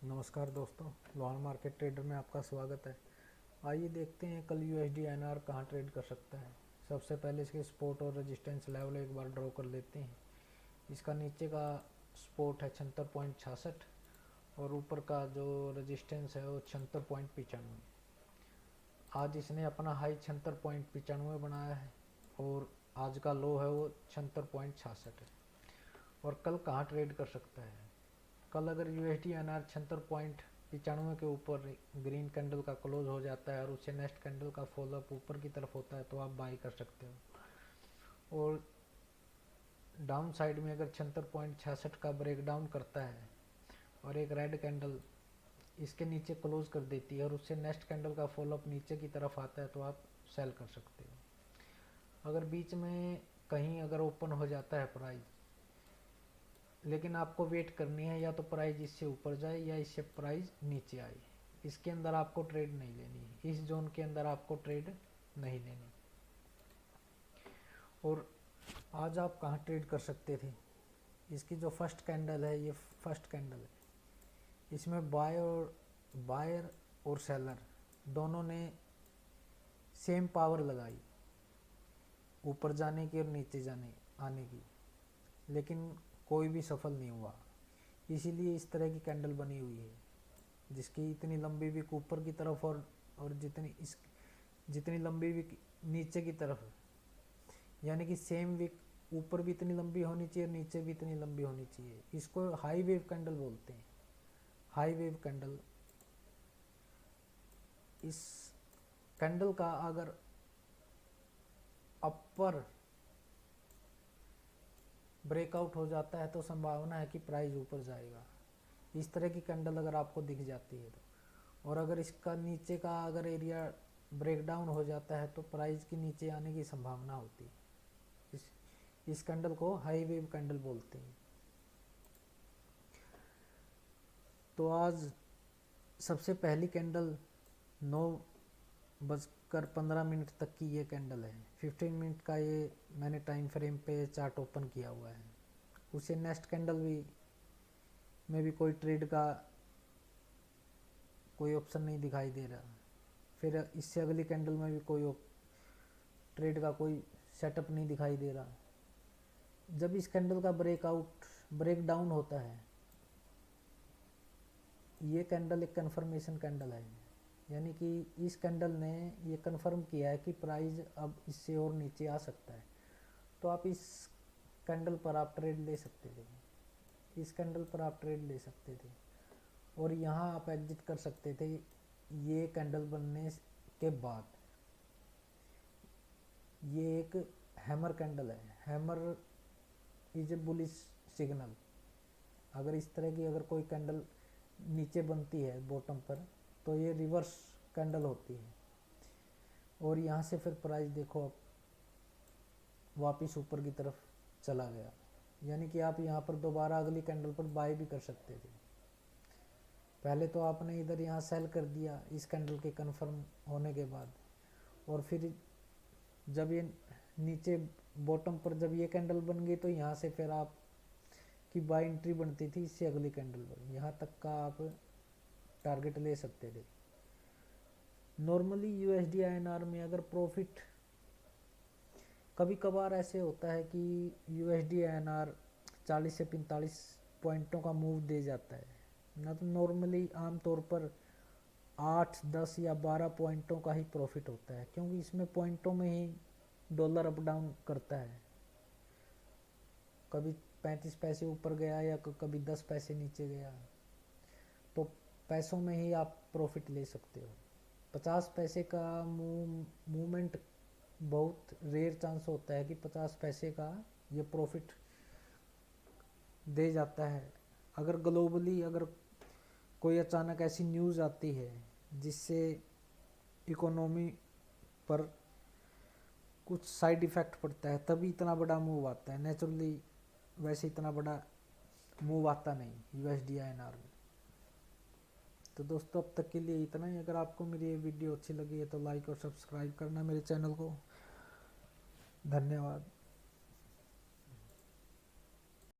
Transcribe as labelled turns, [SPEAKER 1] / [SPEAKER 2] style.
[SPEAKER 1] नमस्कार दोस्तों, लोहार मार्केट ट्रेडर में आपका स्वागत है। आइए देखते हैं कल यूएसडी एनआर कहाँ ट्रेड कर सकता है। सबसे पहले इसके सपोर्ट और रेजिस्टेंस लेवल एक बार ड्रॉ कर लेते हैं। इसका नीचे का सपोर्ट है 76.66 और ऊपर का जो रेजिस्टेंस है वो 76.95। आज इसने अपना हाई 76.95 बनाया है और आज का लो है वो 76.66 है। और कल कहाँ ट्रेड कर सकता है? कल अगर यूएसडी एनआर 76.95 के ऊपर ग्रीन कैंडल का क्लोज हो जाता है और उससे नेक्स्ट कैंडल का फॉलोअप ऊपर की तरफ होता है तो आप बाई कर सकते हो। और डाउन साइड में अगर 76.66 का ब्रेकडाउन करता है और एक रेड कैंडल इसके नीचे क्लोज कर देती है और उससे नेक्स्ट कैंडल का फॉलोअप नीचे की तरफ आता है तो आप सेल कर सकते हो। अगर बीच में कहीं अगर ओपन हो जाता है प्राइस, लेकिन आपको वेट करनी है या तो प्राइस इससे ऊपर जाए या इससे प्राइस नीचे आए। इसके अंदर आपको ट्रेड नहीं लेनी है, इस जोन के अंदर आपको ट्रेड नहीं लेनी। और आज आप कहाँ ट्रेड कर सकते थे? इसकी जो फर्स्ट कैंडल है, ये फर्स्ट कैंडल है, इसमें बायर और सेलर दोनों ने सेम पावर लगाई ऊपर जाने की और नीचे जाने आने की, लेकिन कोई भी सफल नहीं हुआ। इसीलिए इस तरह की कैंडल बनी हुई है जिसकी इतनी लंबी विक ऊपर की तरफ और जितनी लंबी विक नीचे की तरफ, यानी कि सेम विक ऊपर भी इतनी लंबी होनी चाहिए और नीचे भी इतनी लंबी होनी चाहिए। इसको हाई वेव कैंडल बोलते हैं। हाई वेव कैंडल, इस कैंडल का अगर अपर ब्रेकआउट हो जाता है तो संभावना है कि प्राइस ऊपर जाएगा। इस तरह की कैंडल अगर आपको दिख जाती है तो, और अगर इसका नीचे का अगर एरिया ब्रेकडाउन हो जाता है तो प्राइस की नीचे आने की संभावना होती है। इस कैंडल को हाई वेव कैंडल बोलते हैं। तो आज सबसे पहली कैंडल 9:15 तक की ये कैंडल है। 15 मिनट का ये मैंने टाइम फ्रेम पे चार्ट ओपन किया हुआ है। उसे नेक्स्ट कैंडल भी में भी कोई ट्रेड का कोई ऑप्शन नहीं दिखाई दे रहा। फिर इससे अगली कैंडल में भी कोई ट्रेड का कोई सेटअप नहीं दिखाई दे रहा। जब इस कैंडल का ब्रेक डाउन होता है, ये कैंडल एक कंफर्मेशन कैंडल है, यानी कि इस कैंडल ने ये कंफर्म किया है कि प्राइस अब इससे और नीचे आ सकता है। तो आप इस कैंडल पर आप ट्रेड ले सकते थे, इस कैंडल पर आप ट्रेड ले सकते थे और यहाँ आप एग्जिट कर सकते थे। ये कैंडल बनने के बाद ये एक हैमर कैंडल है। Hammer is a bullish signal. अगर इस तरह की अगर कोई कैंडल नीचे बनती है बॉटम पर तो ये रिवर्स कैंडल होती है और यहाँ से फिर प्राइस देखो अब वापस ऊपर की तरफ चला गया, यानी कि आप यहाँ पर दोबारा अगली कैंडल पर बाय भी कर सकते थे। पहले तो आपने इधर यहाँ सेल कर दिया इस कैंडल के कंफर्म होने के बाद, और फिर जब ये नीचे बॉटम पर जब ये कैंडल बन गई तो यहाँ से फिर आप की बाय एंट्री बनती थी इससे अगली कैंडल पर। यहाँ तक का आप टारगेट ले सकते थे। नॉर्मली यूएसडी आईएनआर में अगर प्रॉफिट, कभी कभार ऐसे होता है कि यूएसडी आईएनआर 40 से 45 पॉइंटों का मूव दे जाता है ना, तो नॉर्मली आमतौर पर 8, 10 या 12 पॉइंटों का ही प्रॉफिट होता है, क्योंकि इसमें पॉइंटों में ही डॉलर अप डाउन करता है। कभी 35 पैसे ऊपर गया या कभी 10 पैसे नीचे गया, तो पैसों में ही आप प्रॉफिट ले सकते हो। 50 पैसे का मूवमेंट बहुत रेयर चांस होता है कि 50 पैसे का ये प्रॉफिट दे जाता है। अगर ग्लोबली अगर कोई अचानक ऐसी न्यूज़ आती है जिससे इकोनॉमी पर कुछ साइड इफ़ेक्ट पड़ता है तभी इतना बड़ा मूव आता है। नेचुरली वैसे इतना बड़ा मूव आता नहीं यूएसडी आईएनआर में। तो दोस्तों अब तक के लिए इतना ही। अगर आपको मेरी ये वीडियो अच्छी लगी है तो लाइक और सब्सक्राइब करना मेरे चैनल को। धन्यवाद।